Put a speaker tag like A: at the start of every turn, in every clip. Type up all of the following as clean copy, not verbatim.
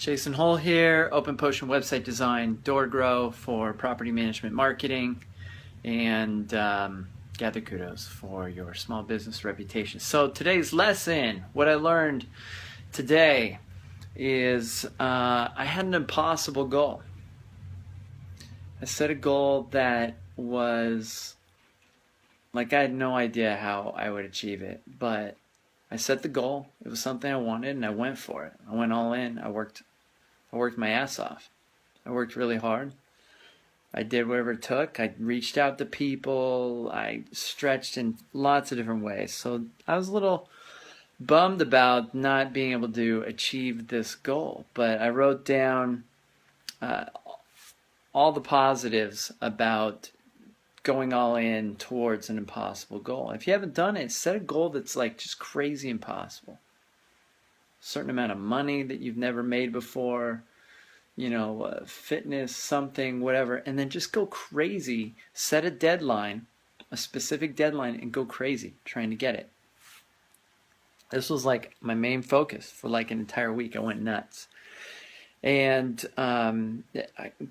A: Jason Hull here, Open Potion website design, DoorGrow for property management marketing, and gather kudos for your small business reputation. So today's lesson, what I learned today is I had an impossible goal. I set a goal that was like I had no idea how I would achieve it, but I set the goal. It was something I wanted, and I went for it. I went all in. I worked my ass off. I worked really hard. I did whatever it took. I reached out to people. I stretched in lots of different ways. So I was a little bummed about not being able to achieve this goal, but I wrote down all the positives about going all in towards an impossible goal. If you haven't done it, set a goal that's like just crazy impossible. A certain amount of money that you've never made before, fitness, something, whatever, and then just go crazy. Set a deadline, a specific deadline, and go crazy trying to get it. This was like my main focus for like an entire week. I went nuts. And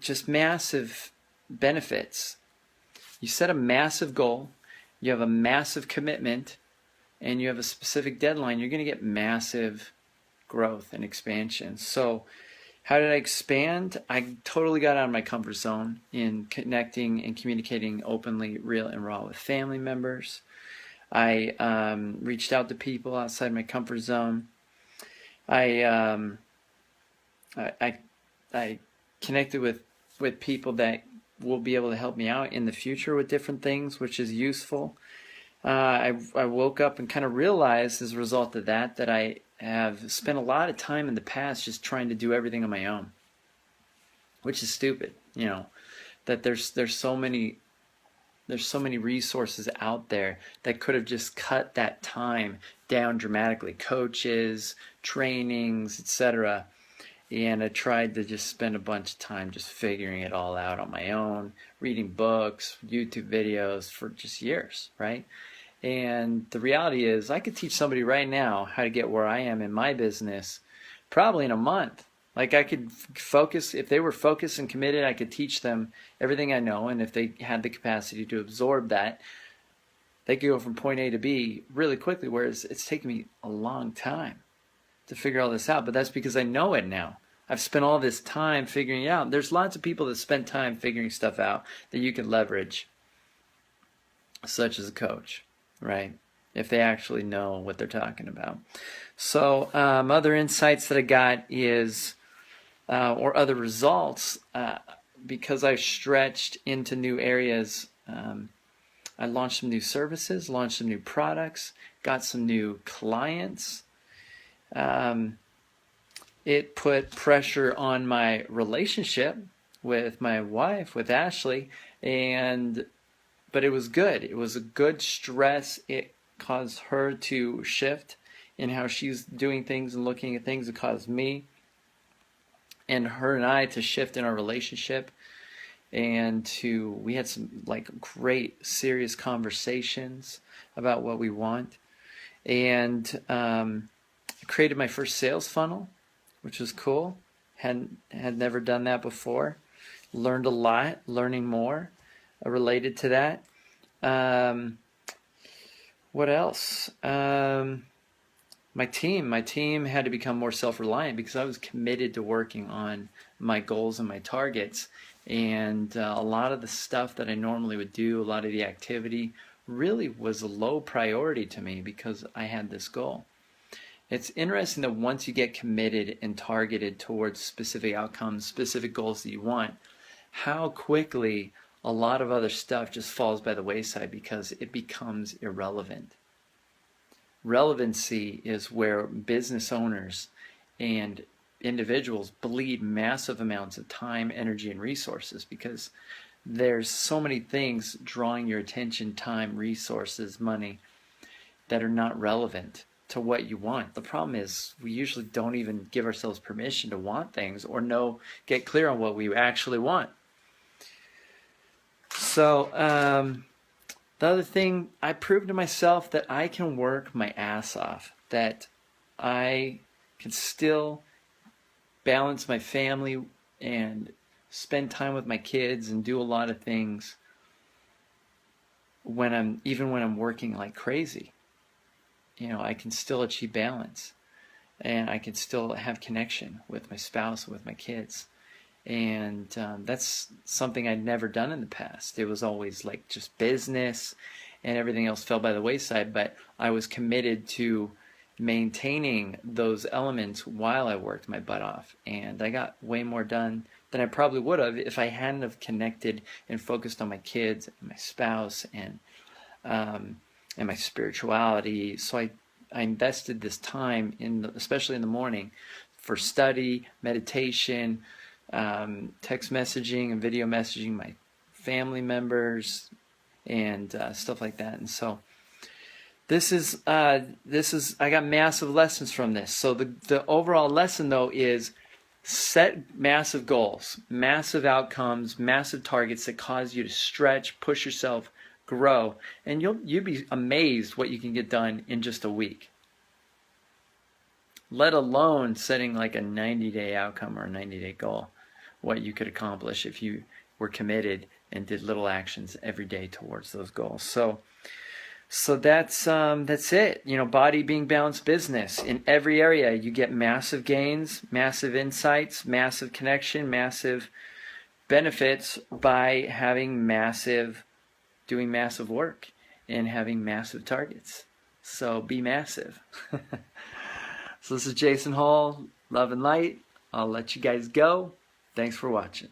A: just massive benefits. You set a massive goal, you have a massive commitment, and you have a specific deadline, you're going to get massive growth and expansion. So how did I expand? I totally got out of my comfort zone in connecting and communicating openly, real and raw with family members. I reached out to people outside my comfort zone. I connected with people that will be able to help me out in the future with different things, which is useful. I woke up and kind of realized as a result of that I have spent a lot of time in the past just trying to do everything on my own, which is stupid. That there's so many resources out there that could have just cut that time down dramatically, coaches, trainings, etc. And I tried to just spend a bunch of time just figuring it all out on my own, reading books, YouTube videos for just years, right? And the reality is I could teach somebody right now how to get where I am in my business probably in a month. Like I could focus, if they were focused and committed, I could teach them everything I know. And if they had the capacity to absorb that, they could go from point A to B really quickly, whereas it's taken me a long time to figure all this out, but that's because I know it now. I've spent all this time figuring it out. There's lots of people that spend time figuring stuff out that you can leverage, such as a coach, right? If they actually know what they're talking about. So other insights that I got is, or other results, because I stretched into new areas, I launched some new services, launched some new products, got some new clients. It put pressure on my relationship with my wife, with Ashley, but it was good. It was a good stress. It caused her to shift in how she's doing things and looking at things. It caused me and her and I to shift in our relationship, and we had some like great serious conversations about what we want, and created my first sales funnel, which was cool. Had never done that before. Learned a lot, learning more related to that. What else? My team had to become more self-reliant because I was committed to working on my goals and my targets. And a lot of the stuff that I normally would do, a lot of the activity really was a low priority to me because I had this goal. It's interesting that once you get committed and targeted towards specific outcomes, specific goals that you want, how quickly a lot of other stuff just falls by the wayside because it becomes irrelevant. Relevancy is where business owners and individuals bleed massive amounts of time, energy, and resources because there's so many things drawing your attention, time, resources, money that are not relevant to what you want. The problem is we usually don't even give ourselves permission to want things or get clear on what we actually want. So the other thing, I proved to myself that I can work my ass off, that I can still balance my family and spend time with my kids and do a lot of things even when I'm working like crazy. I can still achieve balance, and I can still have connection with my spouse, with my kids. And that's something I'd never done in the past. It was always like just business, and everything else fell by the wayside. But I was committed to maintaining those elements while I worked my butt off. And I got way more done than I probably would have if I hadn't have connected and focused on my kids and my spouse and my spirituality. So I invested this time especially in the morning, for study, meditation, text messaging and video messaging my family members, and stuff like that. And so this is I got massive lessons from this. So the overall lesson though is set massive goals, massive outcomes, massive targets that cause you to stretch, push yourself, grow, and you'll be amazed what you can get done in just a week. Let alone setting like a 90-day outcome or a 90-day goal, what you could accomplish if you were committed and did little actions every day towards those goals. So that's it. Body being balanced business. In every area, you get massive gains, massive insights, massive connection, massive benefits by doing massive work and having massive targets. So be massive. So this is Jason Hall, Love and Light. I'll let you guys go. Thanks for watching.